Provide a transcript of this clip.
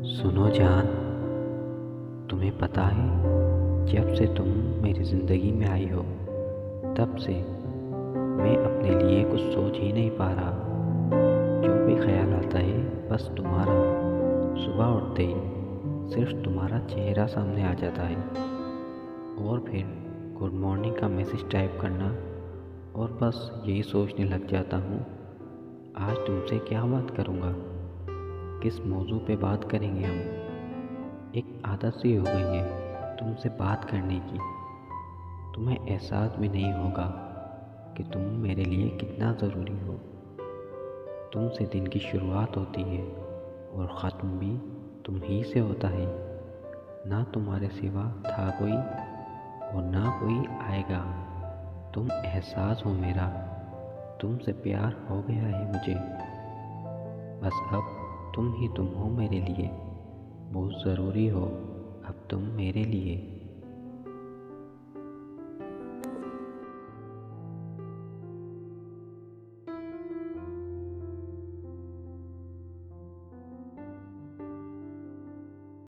सुनो जान, तुम्हें पता है जब से तुम मेरी ज़िंदगी में आई हो तब से मैं अपने लिए कुछ सोच ही नहीं पा रहा। जो भी ख्याल आता है बस तुम्हारा। सुबह उठते ही सिर्फ तुम्हारा चेहरा सामने आ जाता है और फिर गुड मॉर्निंग का मैसेज टाइप करना, और बस यही सोचने लग जाता हूँ आज तुमसे क्या बात करूँगा, किस मौजू पे बात करेंगे हम। एक आदत सी हो गई है तुमसे बात करने की। तुम्हें एहसास भी नहीं होगा कि तुम मेरे लिए कितना ज़रूरी हो। तुमसे दिन की शुरुआत होती है और ख़त्म भी तुम ही से होता है। ना तुम्हारे सिवा था कोई और ना कोई आएगा। तुम एहसास हो मेरा, तुमसे प्यार हो गया है मुझे। बस अब तुम ही तुम हो मेरे लिए, बहुत ज़रूरी हो अब तुम मेरे लिए।